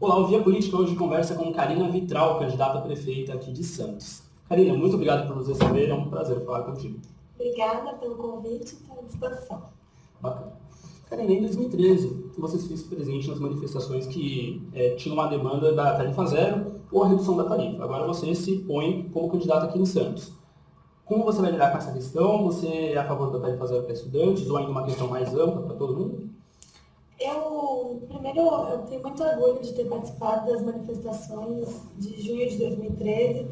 Olá, o Via Política hoje conversa com Karina Vitral, candidata a prefeita aqui de Santos. Karina, muito obrigado por nos receber, é um prazer falar contigo. Obrigada pelo convite, estou à disposição. Bacana. Karina, em 2013, você se fez presente nas manifestações que tinham uma demanda da tarifa zero ou a redução da tarifa. Agora você se põe como candidata aqui em Santos. Como você vai lidar com essa questão? Você é a favor da tarifa zero para estudantes ou ainda uma questão mais ampla para todo mundo? Primeiro, eu tenho muito orgulho de ter participado das manifestações de junho de 2013,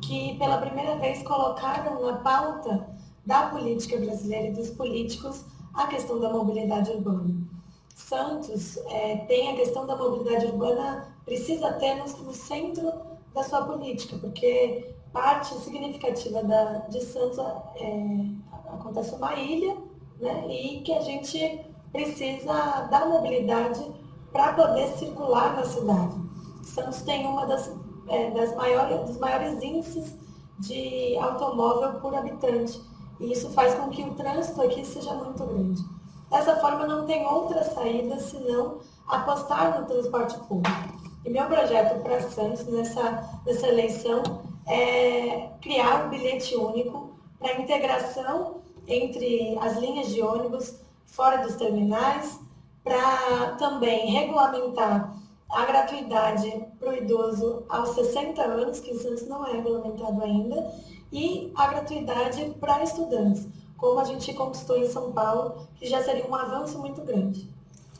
que pela primeira vez colocaram na pauta da política brasileira e dos políticos a questão da mobilidade urbana. Santos tem a questão da mobilidade urbana, precisa ter no centro da sua política, porque parte significativa de Santos acontece uma ilha, né, e que a gente precisa da mobilidade para poder circular na cidade. Santos tem uma dos maiores índices de automóvel por habitante, e isso faz com que o trânsito aqui seja muito grande. Dessa forma, não tem outra saída senão apostar no transporte público. E meu projeto para Santos, nessa eleição, é criar um bilhete único para a integração entre as linhas de ônibus fora dos terminais, para também regulamentar a gratuidade para o idoso aos 60 anos, que em Santos não é regulamentado ainda, e a gratuidade para estudantes, como a gente conquistou em São Paulo, que já seria um avanço muito grande.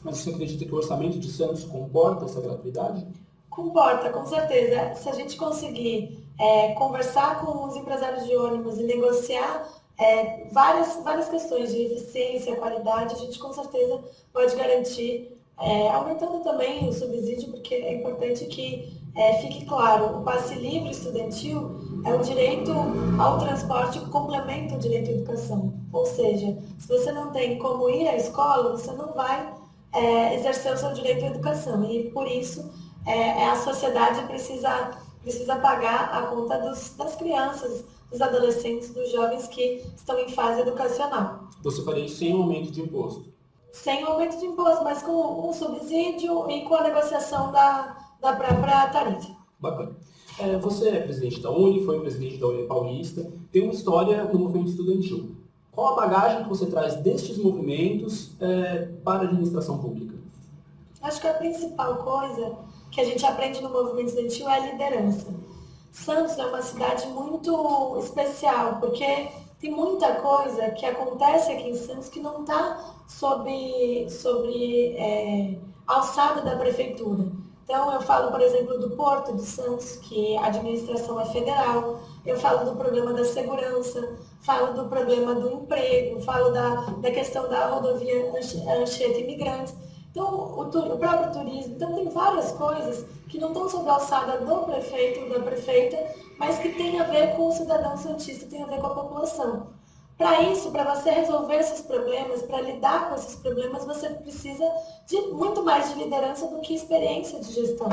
Mas você acredita que o orçamento de Santos comporta essa gratuidade? Comporta, com certeza. Se a gente conseguir conversar com os empresários de ônibus e negociar várias questões de eficiência, qualidade, a gente com certeza pode garantir, aumentando também o subsídio, porque é importante que fique claro, o passe livre estudantil é um direito ao transporte que complementa o direito à educação. Ou seja, se você não tem como ir à escola, você não vai exercer o seu direito à educação. E por isso a sociedade precisa pagar a conta das crianças, dos adolescentes, dos jovens que estão em fase educacional. Você faria isso sem aumento de imposto? Sem aumento de imposto, mas com um subsídio e com a negociação da própria tarifa. Bacana. Você é presidente da Uni, foi presidente da Uni Paulista, tem uma história no movimento estudantil. Qual a bagagem que você traz destes movimentos para a administração pública? Acho que a principal coisa que a gente aprende no movimento estudantil é a liderança. Santos é uma cidade muito especial, porque tem muita coisa que acontece aqui em Santos que não está sob alçada da prefeitura. Então, eu falo, por exemplo, do Porto de Santos, que a administração é federal, eu falo do problema da segurança, falo do problema do emprego, falo da questão da rodovia Anchieta Imigrantes. Então, o próprio turismo, então tem várias coisas que não estão sob a alçada do prefeito ou da prefeita, mas que tem a ver com o cidadão santista, tem a ver com a população. Para isso, para você resolver esses problemas, para lidar com esses problemas, você precisa de muito mais de liderança do que experiência de gestão.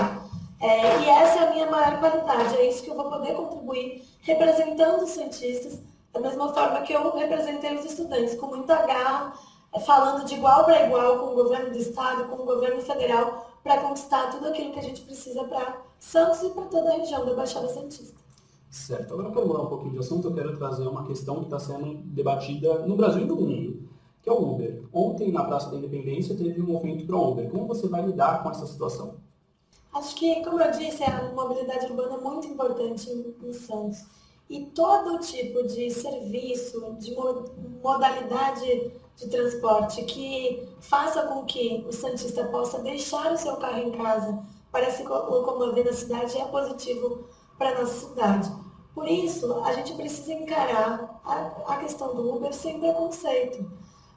E essa é a minha maior qualidade, é isso que eu vou poder contribuir representando os santistas, da mesma forma que eu representei os estudantes, com muita garra, falando de igual para igual com o governo do estado, com o governo federal, para conquistar tudo aquilo que a gente precisa para Santos e para toda a região da Baixada Santista. Certo. Agora eu quero mudar um pouquinho de assunto, eu quero trazer uma questão que está sendo debatida no Brasil e no mundo, que é o Uber. Ontem, na Praça da Independência, teve um movimento pro Uber. Como você vai lidar com essa situação? Acho que, como eu disse, a mobilidade urbana é muito importante em Santos. E todo tipo de serviço, de modalidade de transporte que faça com que o santista possa deixar o seu carro em casa para se locomover na cidade é positivo para a nossa cidade. Por isso, a gente precisa encarar a questão do Uber sem preconceito.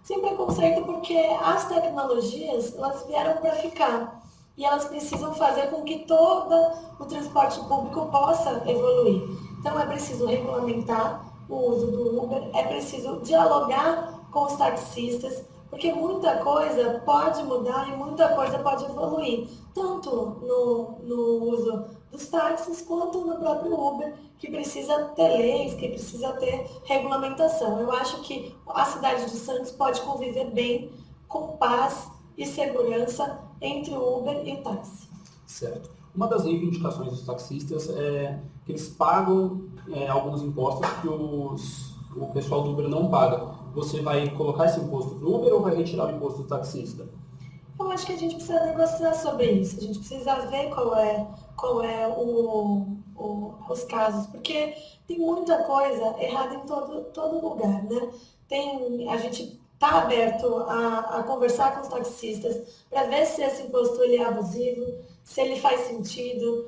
Sem preconceito porque as tecnologias, elas vieram para ficar. E elas precisam fazer com que todo o transporte público possa evoluir. Então, é preciso regulamentar o uso do Uber, é preciso dialogar com os taxistas, porque muita coisa pode mudar e muita coisa pode evoluir, tanto no uso dos táxis quanto no próprio Uber, que precisa ter leis, que precisa ter regulamentação. Eu acho que a cidade de Santos pode conviver bem, com paz e segurança entre o Uber e o táxi. Certo. Uma das reivindicações dos taxistas é que eles pagam alguns impostos que o pessoal do Uber não paga. Você vai colocar esse imposto do Uber ou vai retirar o imposto do taxista? Eu acho que a gente precisa negociar sobre isso. A gente precisa ver os casos, porque tem muita coisa errada em todo lugar, né? A gente está aberto a conversar com os taxistas para ver se esse imposto ele é abusivo, se ele faz sentido,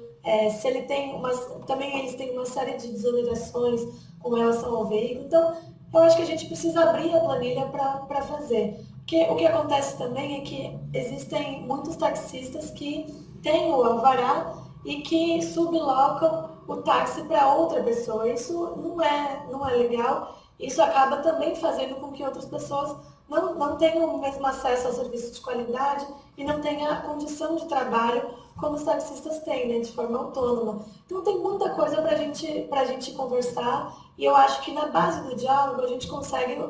se ele tem também eles têm uma série de desonerações com relação ao veículo. Então, eu acho que a gente precisa abrir a planilha para fazer. Porque o que acontece também é que existem muitos taxistas que têm o alvará e que sublocam o táxi para outra pessoa. Isso não é legal. Isso acaba também fazendo com que outras pessoas não tenham o mesmo acesso ao serviço de qualidade e não tenham a condição de trabalho como os taxistas têm, né, de forma autônoma. Então tem muita coisa para a gente conversar e eu acho que na base do diálogo a gente consegue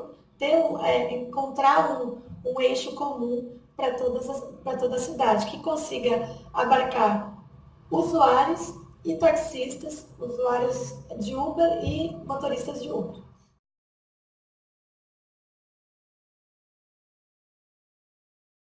encontrar um eixo comum para toda a cidade, que consiga abarcar usuários e taxistas, usuários de Uber e motoristas de Uber.